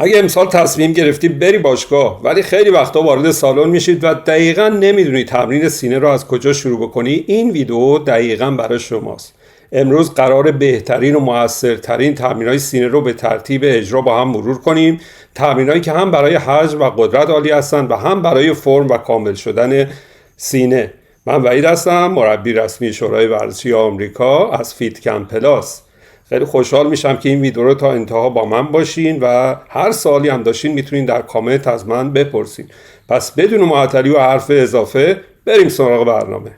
اگه امسال تصمیم گرفتی بری باشگاه ولی خیلی وقتا وارد سالن میشید و دقیقاً نمیدونی تمرین سینه رو از کجا شروع بکنی، این ویدیو دقیقاً برای شماست. امروز قرار بهترین و موثرترین تمرین‌های سینه رو به ترتیب اجرا با هم مرور کنیم. تمرینایی که هم برای حجم و قدرت عالی هستند و هم برای فرم و کامل شدن سینه. من وحید هستم، مربی رسمی شورای ورزشی آمریکا از فیت کمپ پلاس. خیلی خوشحال میشم که این ویدیو رو تا انتها با من باشین و هر سوالی هم داشتین میتونین در کامنت از من بپرسین. پس بدون معطلی و حرف اضافه بریم سراغ برنامه.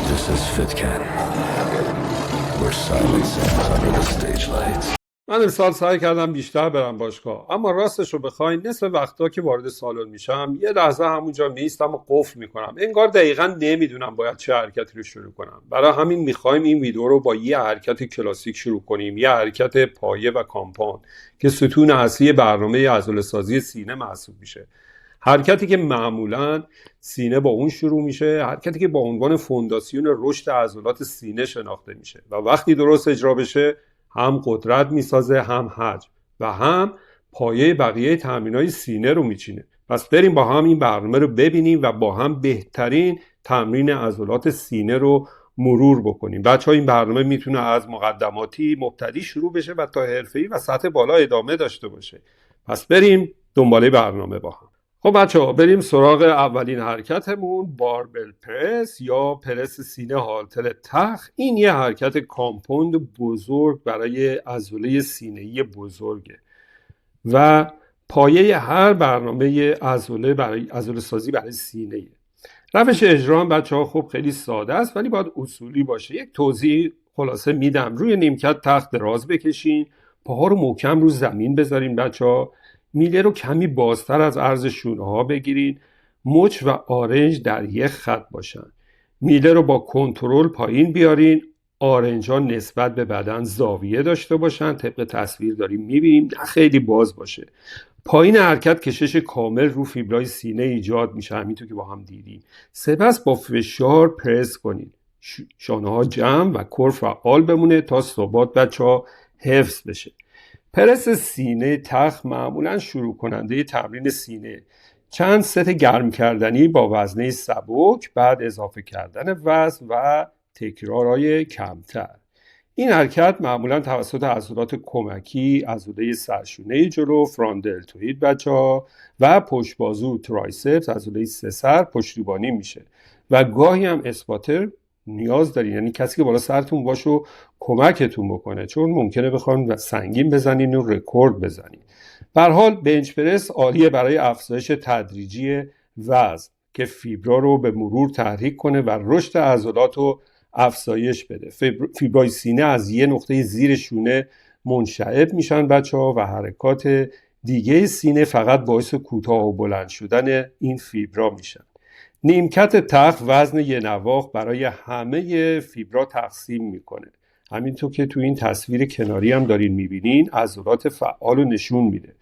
This is FitCamp, where silence ends under the stage lights. من امسال سعی کردم بیشتر برم باشگاه، اما راستش رو بخواین نصف وقتا که وارد سالن میشم یه لحظه همونجا میستم و قفل میکنم، انگار دقیقا نمیدونم باید چه حرکتی رو شروع کنم. برای همین میخوایم این ویدیو رو با یه حرکت کلاسیک شروع کنیم، یه حرکت پایه و کامپاند که ستون اصلی برنامه عضله‌سازی سینه محسوب میشه. حرکتی که معمولاً سینه با اون شروع میشه، حرکتی که با عنوان فونداسیون رشد عضلات سینه شناخته میشه و وقتی درست اجرا بشه هم قدرت میسازه، هم حجم و هم پایه بقیه تمرینای سینه رو میچینه. پس بریم با هم این برنامه رو ببینیم و با هم بهترین تمرین عضلات سینه رو مرور بکنیم. بچه‌ها این برنامه میتونه از مقدماتی مبتدی شروع بشه و تا حرفه‌ای و سطح بالا ادامه داشته باشه. پس بریم دنباله برنامه با هم. خب بچه‌ها بریم سراغ اولین حرکتمون، باربل پرس یا پرس سینه هالتر تخت. این یه حرکت کامپوند بزرگ برای عضله سینه‌ای بزرگه و پایه هر برنامه عضله برای عضله سازی برای سینه. روش اجرا هم بچه‌ها خب خیلی ساده است ولی باید اصولی باشه. یک توضیح خلاصه میدم. روی نیمکت تخت دراز بکشین، پاها رو محکم رو زمین بذارین بچه‌ها. میله رو کمی بازتر از عرض شونه ها بگیرین. مچ و آرنج در یک خط باشن. میله رو با کنترل پایین بیارین. آرنج ها نسبت به بدن زاویه داشته باشن، طبق تصویر داریم میبینیم، نه خیلی باز باشه. پایین حرکت کشش کامل رو فیبرای سینه ایجاد میشه، همینطور که با هم دیدیم. سپس با فشار پرس کنید. شانه ها جمع و کور فعال بمونه تا ثبات بچه‌ها حفظ بشه. پرس سینه تخت معمولا شروع کننده تمرین سینه. چند ست گرم کردنی با وزنه سبک، بعد اضافه کردن وزن و تکرارهای کمتر. این حرکت معمولا توسط عضلات کمکی، عضله سرشونه جلو، فرانت دلتوئید بچه‌ها و پشت بازو ترایسپس، عضله سه سر پشتیبانی میشه و گاهی هم اسپاتر نیاز دارین، یعنی کسی که بالا سرتون باشه و کمکتون بکنه، چون ممکنه بخواین سنگین بزنین و رکورد بزنین. به هر حال بنچ پرس عالیه برای افزایش تدریجی وزن که فیبرا رو به مرور تحریک کنه و رشد عضلات رو افزایش بده. فیبرای سینه از یه نقطه زیر شونه منشعب میشن بچه‌ها و حرکات دیگه سینه فقط باعث کوتاه و بلند شدن این فیبرا میشن. نیمکت تخت وزن یه نواخت برای همه فیبرا تقسیم میکنه. همینطور که تو این تصویر کناری هم دارین میبینین عضلات فعال رو نشون میده.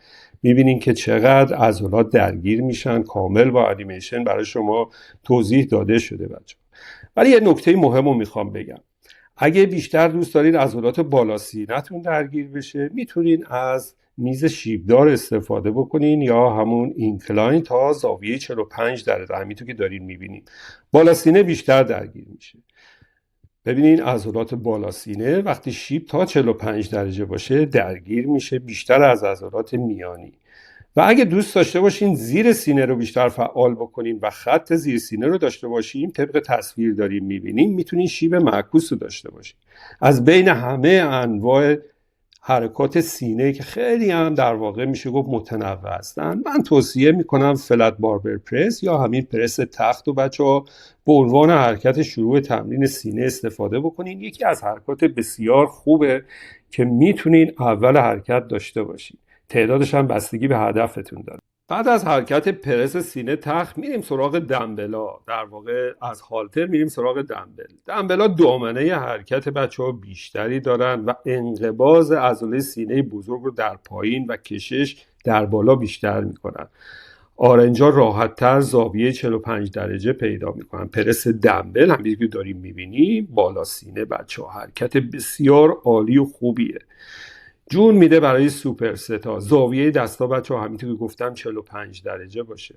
میبینین که چقدر عضلات درگیر میشن، کامل با انیمیشن برای شما توضیح داده شده بچه. ولی یه نکته مهم رو میخوام بگم. اگه بیشتر دوست دارین عضلات بالا سینه‌تون درگیر بشه، میتونین از میز شیبدار استفاده بکنین یا همون اینکلاین تا زاویه 45 درجه، همینطور که دارین میبینین. بالا سینه بیشتر درگیر میشه. ببینین عضلات بالا سینه وقتی شیب تا 45 درجه باشه درگیر میشه بیشتر از عضلات میانی. و اگه دوست داشته باشین زیر سینه رو بیشتر فعال بکنین و خط زیر سینه رو داشته باشین، طبق تصویر داریم میبینیم، میتونین شیب معکوس رو داشته باشین. از بین همه انواع حرکات سینه که خیلی هم در واقع میشه گفت متنوع هستن، من توصیه میکنم فلت باربل پرس یا همین پرس تخت و بچه‌ها به عنوان حرکت شروع تمرین سینه استفاده بکنین. یکی از حرکات بسیار خوبه که میتونین اول حرکت داشته باشین. تعدادش هم بستگی به هدفتون داره. بعد از حرکت پرس سینه تخت میریم سراغ دمبلا. در واقع از هالتر میریم سراغ دمبل. دمبلا دامنه حرکت بچه‌ها بیشتری دارن و انقباض عضله سینه بزرگ رو در پایین و کشش در بالا بیشتر میکنن. آرنجا راحت‌تر زاویه 45 درجه پیدا میکنن. پرس دمبل همینجوری که داریم میبینیم بالا سینه بچه‌ها حرکت بسیار عالی و خوبیه. جون میده برای سوپر ستا. زاویه دستا بچه‌ها همینطور که گفتم 45 درجه باشه.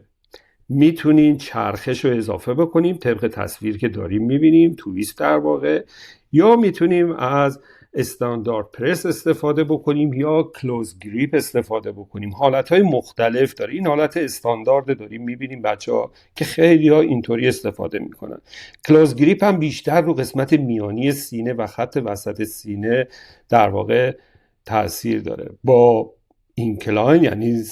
میتونین چرخش رو اضافه بکنیم طبق تصویر که داریم میبینیم، تویست در واقع، یا میتونیم از استاندارد پرس استفاده بکنیم یا کلوز گریپ استفاده بکنیم. حالتهای مختلف داره. این حالت استاندارد داریم میبینیم بچه‌ها که خیلی ها اینطوری استفاده میکنن. کلوز گریپ هم بیشتر رو قسمت میانی سینه و خط وسط سینه در واقع تاثیر داره. با اینکلاین یعنی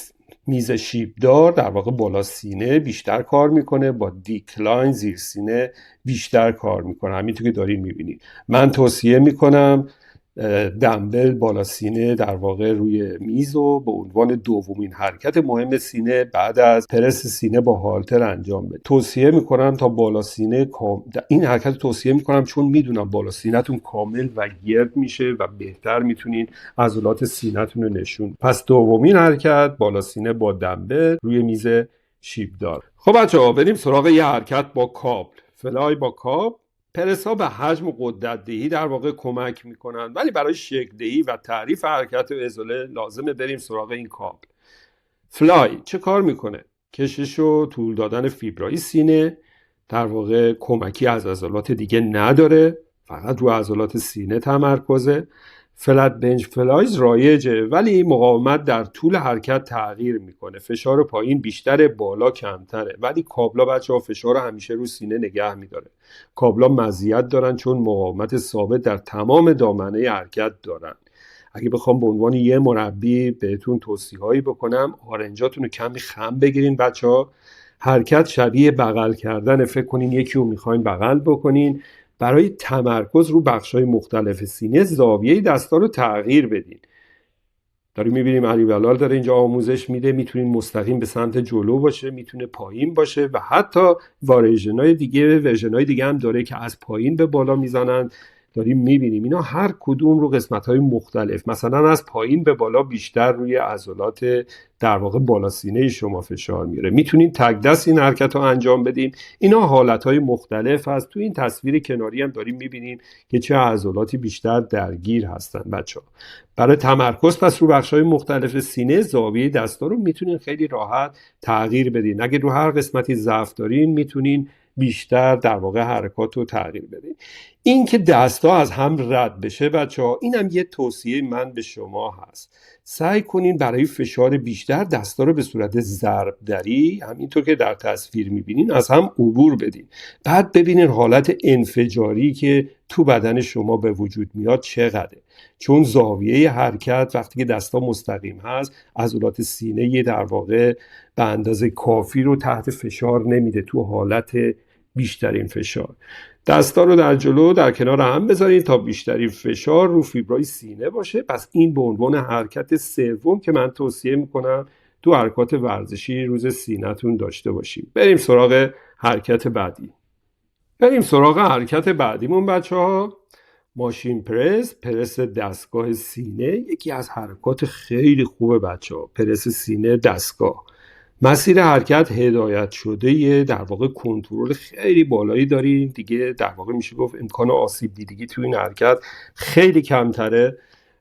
میز شیبدار در واقع بالا سینه بیشتر کار میکنه، با دیکلاین زیر سینه بیشتر کار میکنه. همینطور که دارین میبینید. من توصیه میکنم دمبل بالا سینه در واقع روی میز و به عنوان دومین حرکت مهم سینه بعد از پرس سینه با هالتر انجام بده. توصیه میکنم تا بالا سینه این حرکت توصیه میکنم چون میدونم بالا سینه‌تون کامل و گرد میشه و بهتر میتونین عضلات سینه‌تون رو نشون. پس دومین حرکت بالا سینه با دمبل روی میز شیبدار. خب بچه‌ها بریم سراغ یه حرکت با کابل. فلای با کابل. پرس ها به حجم و قدرت دهی در واقع کمک میکنن، ولی برای شکل دهی و تعریف حرکت و عضله لازمه بریم سراغ این کابل. فلای چه کار میکنه؟ کشش و طول دادن فیبرای سینه، در واقع کمکی از عضلات دیگه نداره، فقط رو عضلات سینه تمرکزه. فلت بنچ فلایز رایجه ولی مقاومت در طول حرکت تغییر میکنه. فشار پایین بیشتره، بالا کمتره، ولی کابلا بچه‌ها فشار همیشه رو سینه نگه میداره. کابلا مزیت دارن چون مقاومت ثابت در تمام دامنه حرکت دارن. اگه بخوام به عنوان یه مربی بهتون توصیه‌هایی بکنم، آرنجاتون رو کمی خم بگیرین بچه‌ها. حرکت شبیه بغل کردن. فکر کنین یکی رو میخواین بغل بکنین. برای تمرکز رو بخش‌های مختلف سینه زاویه دستا رو تغییر بدین. داریم می‌بینیم علی بلال داره اینجا آموزش میده. میتونین مستقیم به سمت جلو باشه، میتونه پایین باشه و حتی ورژن‌های دیگه هم داره که از پایین به بالا میزنن. داریم میبینیم اینا هر کدوم رو قسمت‌های مختلف، مثلا از پایین به بالا بیشتر روی عضلات در واقع بالا سینه شما فشار میاره. میتونین تک دست این حرکت رو انجام بدیم. اینا حالت‌های مختلف هست. تو این تصویر کناری هم داریم میبینیم که چه عضلاتی بیشتر درگیر هستن بچه‌ها. برای تمرکز پس رو بخش‌های مختلف سینه زاویه دستا رو میتونین خیلی راحت تغییر بدین. اگه رو هر قسمتی ضعف دارین میتونین بیشتر در واقع حرکات رو تغییر بدین. این که دستا از هم رد بشه بچه‌ها، اینم یه توصیه من به شما هست. سعی کنین برای فشار بیشتر دستا رو به صورت ضرب دری، همینطور که در تصویر میبینین، از هم عبور بدین. بعد ببینین حالت انفجاری که تو بدن شما به وجود میاد چقدره. چون زاویه حرکت وقتی که دستا مستقیم هست، عضلات سینه یه در واقع به اندازه کافی رو تحت فشار نمیده تو حالت بیشترین فشار. دستا رو در جلو در کنار هم بذارین تا بیشترین فشار رو فیبرای سینه باشه. پس این به عنوان حرکت سوم که من توصیه میکنم تو حرکات ورزشی روز سینه‌تون داشته باشیم. بریم سراغ حرکت بعدیمون بچه‌ها. ماشین پرس دستگاه سینه یکی از حرکات خیلی خوبه بچه‌ها. پرس سینه دستگاه، مسیر حرکت هدایت شده یه در واقع کنترل خیلی بالایی دارین دیگه. در واقع میشه گفت امکان آسیب دیدگی تو این حرکت خیلی کمتره.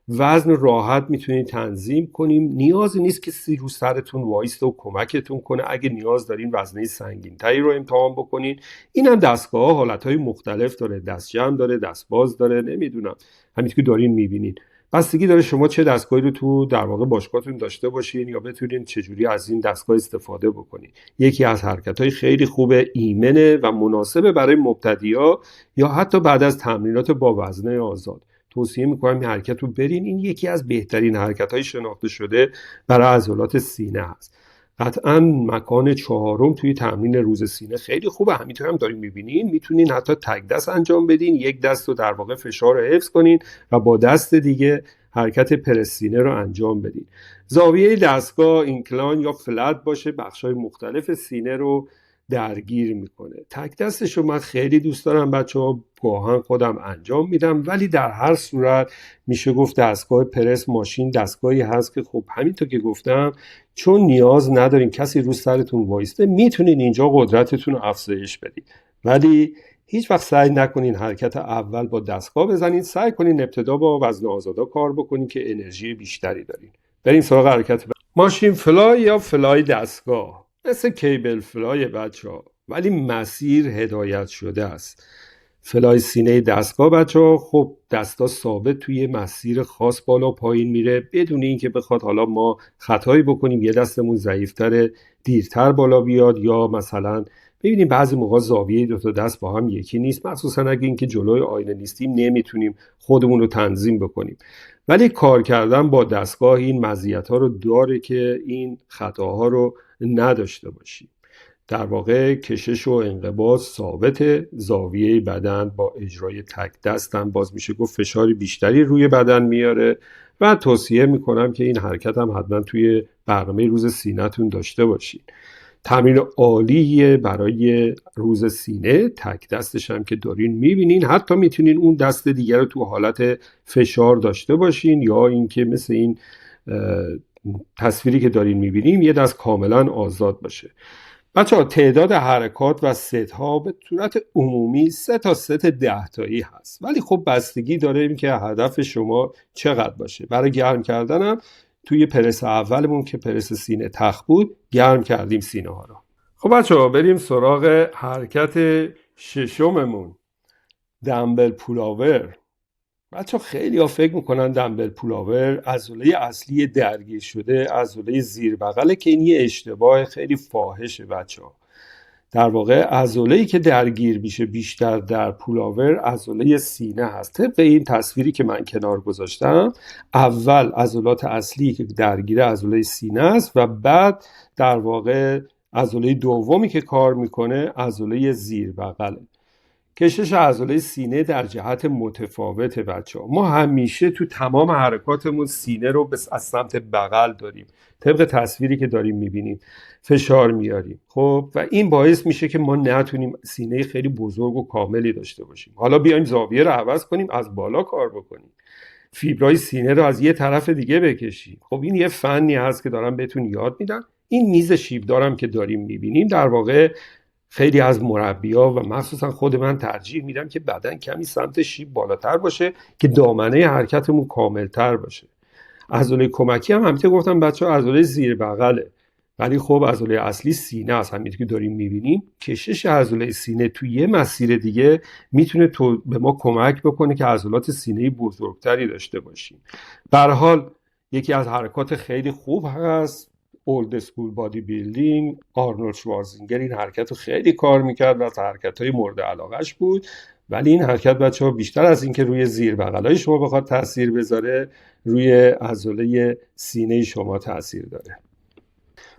وزن راحت میتونید تنظیم کنیم. نیازی نیست که رو سرتون وایسته و کمکتون کنه. اگه نیاز دارین وزنه سنگین‌تری رو امتحان بکنین. اینم دستگاه حالتهای مختلف داره. دست جمع داره، دست باز داره، نمیدونم، همینطور که دارین میبینین. بستگی داره شما چه دستگاهی رو تو در واقع باشگاهتون داشته باشین یا بتونین چجوری از این دستگاه استفاده بکنین. یکی از حرکت‌های خیلی خوبه، ایمنه و مناسبه برای مبتدی‌ها یا حتی بعد از تمرینات با وزنه آزاد. توصیه میکنم این حرکت رو برین. این یکی از بهترین حرکت‌های شناخته شده برای عضلات سینه هست. قطعا مکان 4 توی تمرین روز سینه خیلی خوبه. همینطور هم دارین میبینین. میتونین حتی تک دست انجام بدین، یک دست رو در واقع فشار رو حفظ کنین و با دست دیگه حرکت پرس سینه رو انجام بدین. زاویه دستگاه اینکلاین یا فلت باشه، بخش‌های مختلف سینه رو درگیر میکنه. تک دستش رو من خیلی دوست دارم بچه‌ها، گاهن خودم انجام میدم، ولی در هر صورت میشه گفت دستگاه پرس ماشین دستگاهی هست که خب همینطور که گفتم چون نیاز ندارین کسی رو سرتون وایسته، میتونین اینجا قدرتتون رو افزایش بدین، ولی هیچ وقت سعی نکنین حرکت اول با دستگاه بزنین، سعی کنین ابتدا با وزن آزادا کار بکنین که انرژی بیشتری دارین. بریم سراغ حرکت ماشین فلای یا فلای دستگاه. مثل کیبل فلای بچه‌ها، ولی مسیر هدایت شده است. فلای سینه دستگاه بچه‌ها، خب دستا ثابت توی مسیر خاص بالا پایین میره بدون اینکه بخواد حالا ما خطایی بکنیم، یه دستمون ضعیفتره دیرتر بالا بیاد، یا مثلا ببینیم بعضی موقع زاویه دو تا دست با هم یکی نیست، مخصوصا اگه اینکه جلوی آینه نیستیم نمیتونیم خودمون رو تنظیم بکنیم. ولی کار کردن با دستگاه این مزیت‌ها رو داره که این خطاها رو نداشته باشیم. در واقع کشش و انقباض ثابت، زاویه بدن با اجرای تک دست هم باز میشه گفت فشاری بیشتری روی بدن میاره و توصیه میکنم که این حرکت هم حتما توی برنامه روز سینه‌تون داشته باشین. تمرین عالیه برای روز سینه، تک دستش هم که دارین میبینین، حتی میتونین اون دست دیگر رو تو حالت فشار داشته باشین، یا اینکه مثل این تصویری که دارین میبینیم یه دست کاملا آزاد باشه. بچه‌ها تعداد حرکات و ست ها به صورت عمومی 3 تا ست 10 تایی هست، ولی خب بستگی داره این که هدف شما چقدر باشه. برای گرم کردنم توی پرس اولمون که پرس سینه تخت بود گرم کردیم سینه ها رو. خب بچه‌ها بریم سراغ حرکت ششممون، دمبل پولاور. بچه‌ها خیلی ها فکر میکنن دمبل پولاور عضله اصلی درگیر شده عضله زیر بغله، که این یه اشتباه خیلی فاحشه بچه‌ها. در واقع عضله‌ای که درگیر میشه بیشتر در پولاور عضله سینه هست. طبق این تصویری که من کنار گذاشتم، اول عضلات اصلی که درگیر عضله سینه است و بعد در واقع عضله دومی که کار میکنه عضله زیر بغله. کشش عضله سینه در جهت متفاوته بچه‌ها. ما همیشه تو تمام حرکاتمون سینه رو از سمت بغل داریم، طبق تصویری که داریم میبینیم فشار میاریم. خب و این باعث میشه که ما نتونیم سینه خیلی بزرگ و کاملی داشته باشیم. حالا بیایم زاویه رو عوض کنیم، از بالا کار بکنیم، فیبرای سینه رو از یه طرف دیگه بکشیم. خب این یه فنی هست که دارم بهتون یاد میدم. این میز شیبدارم که داریم میبینیم، در واقع خیلی از مربی‌ها و مخصوصا خود من ترجیح میدم که بدن کمی سمت شیب بالاتر باشه که دامنه حرکتمون کاملتر باشه. عضله کمکی هم همینطور گفتم بچه‌ها عضله زیر بغله، ولی خب عضله اصلی سینه است. همینطور که داریم میبینیم کشش عضله سینه توی یه مسیر دیگه میتونه به ما کمک بکنه که عضلات سینه بزرگتری داشته باشیم. به هر حال یکی از حرکات خیلی خوب هست، اولد اسکول بادی بیلدینگ. آرنولد شوارزنگر این حرکت رو خیلی کار میکرد و از حرکت‌های مورد علاقهش بود، ولی این حرکت بچه‌ها بیشتر از این که روی زیر بغلای شما بخواد تاثیر بذاره، روی عضله سینه شما تاثیر داره.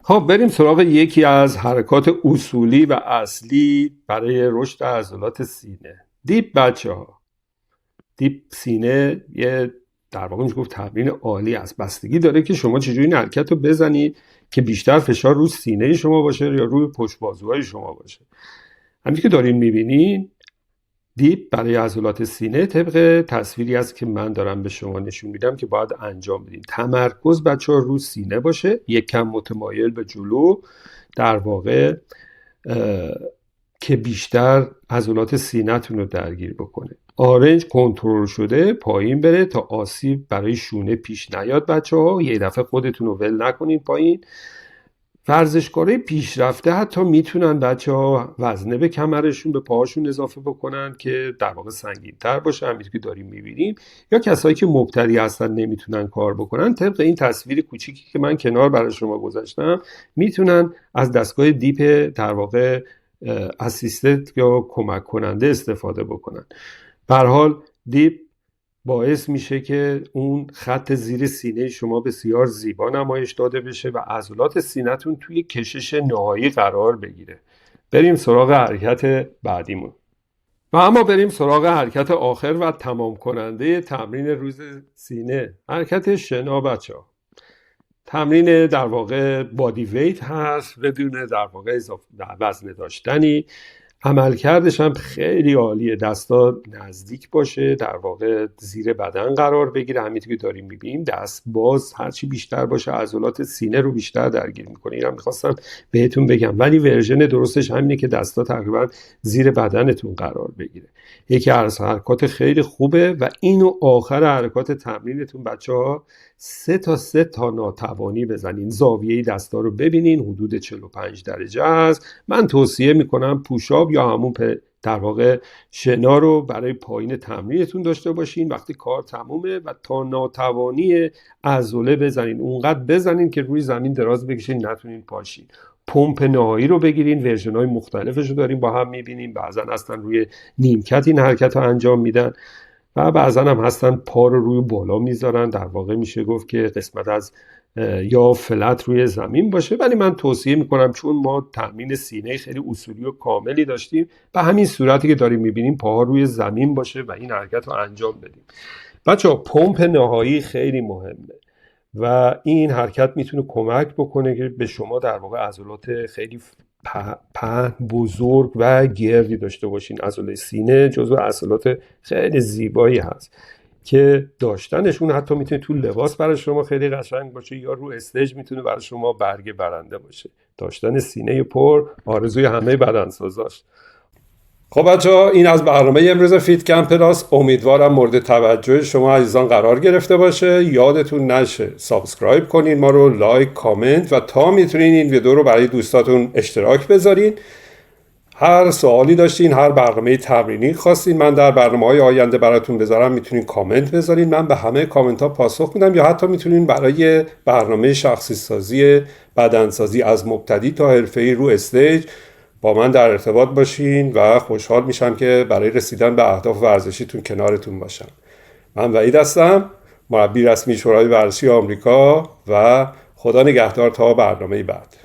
خب بریم سراغ یکی از حرکات اصولی و اصلی برای رشد عضلات سینه، دیپ بچه‌ها. دیپ سینه یه در واقع میشه گفت تمرین عالی است. بستگی داره که شما چجوری این حرکت رو بزنید که بیشتر فشار روی سینه شما باشه یا روی پشت بازوهای شما باشه. همین که دارین میبینین دیپ برای عضلات سینه طبق تصویری است که من دارم به شما نشون میدم که باید انجام بدین. تمرکز بچه‌ها روی سینه باشه، یک کم متمایل به جلو، در واقع که بیشتر عضلات سینه‌تون رو درگیر بکنه. آرنج کنترل شده پایین بره تا آسیب برای شونه پیش نیاد بچه‌ها. یه دفعه خودتون رو ول نکنین پایین. ورزشکارای پیشرفته حتی میتونن بچه‌ها وزنه به کمرشون به پاهاشون اضافه بکنن که در واقع سنگین‌تر باشه، همینطور که داریم می‌بینیم. یا کسایی که مبتدی هستن نمیتونن کار بکنن، طبق این تصویر کوچیکی که من کنار برای شما گذاشتم میتونن از دستگاه دیپ در واقع اسیستنت یا کمک کننده استفاده بکنن. به هر حال دیپ باعث میشه که اون خط زیر سینه شما بسیار زیبا نمایش داده بشه و عضلات سینه‌تون توی کشش نهایی قرار بگیره. بریم سراغ حرکت بعدیمون. و اما بریم سراغ حرکت آخر و تمام کننده تمرین روز سینه، حرکت شنا بچه‌ها. تمرین در واقع بادی ویت هست بدون در واقع وزن داشتنی. عملکردش هم خیلی عالیه، دستا نزدیک باشه، در واقع زیر بدن قرار بگیره، همینطور که داریم میبینیم دست باز هرچی بیشتر باشه عضلات سینه رو بیشتر درگیر میکنه. اینم میخواستم بهتون بگم، ولی ورژن درستش همینه که دستا تقریبا زیر بدنتون قرار بگیره. یکی از حرکات خیلی خوبه و اینو آخر حرکات تمرینتون بچه‌ها 3 تا ناتوانی بزنین، زاویه دستا رو ببینین، حدود 45 درجه است. من توصیه میکنم پوشاب یا همون در واقع شنا رو برای پایین تمرینتون داشته باشین وقتی کار تمومه و تا ناتوانی عضله بزنین، اونقدر بزنین که روی زمین دراز بکشین نتونین پاشین. پمپ نهایی رو بگیرین، ورژن‌های مختلفش رو داریم با هم میبینیم، بعضا هستن روی نیمکت این حرکت رو انجام میدن و بعضا هم هستن پا رو روی بالا میذارن، در واقع میشه گفت که قسمت از یا فلت روی زمین باشه. ولی من توصیه میکنم چون ما تمرین سینه خیلی اصولی و کاملی داشتیم، به همین صورتی که داریم میبینیم پاها روی زمین باشه و این حرکت رو انجام بدیم. بچه‌ها پمپ نهایی خیلی مهمه و این حرکت میتونه کمک بکنه که به شما در واقع عضلات خیلی پهن بزرگ و گردی داشته باشین. عضله سینه جزو عضلات خیلی زیبایی هست که داشتنشون حتی میتونه تو لباس برای شما خیلی قشنگ باشه یا رو استیج میتونه برای شما برگ برنده باشه. داشتن سینه پر آرزوی همه بدنسازاست. خب بچه‌ها این از برنامه امروز فیت کمپ پلاس، امیدوارم مورد توجه شما عزیزان قرار گرفته باشه. یادتون نشه سابسکرایب کنین ما رو، لایک، کامنت و تا میتونین این ویدیو رو برای دوستاتون اشتراک بذارین. هر سوالی داشتین، هر برنامه تمرینی خواستین من در برنامه‌های آینده براتون بذارم، میتونین کامنت بذارین، من به همه کامنت ها پاسخ میدم. یا حتی میتونین برای برنامه شخصی سازی بدنسازی از مبتدی تا حرفه‌ای رو استیج با من در ارتباط باشین و خوشحال میشم که برای رسیدن به اهداف ورزشیتون کنارتون باشم. من وحید هستم، مربی رسمی شورای ورزشی آمریکا و خدا نگهدار تا برنامه بعد.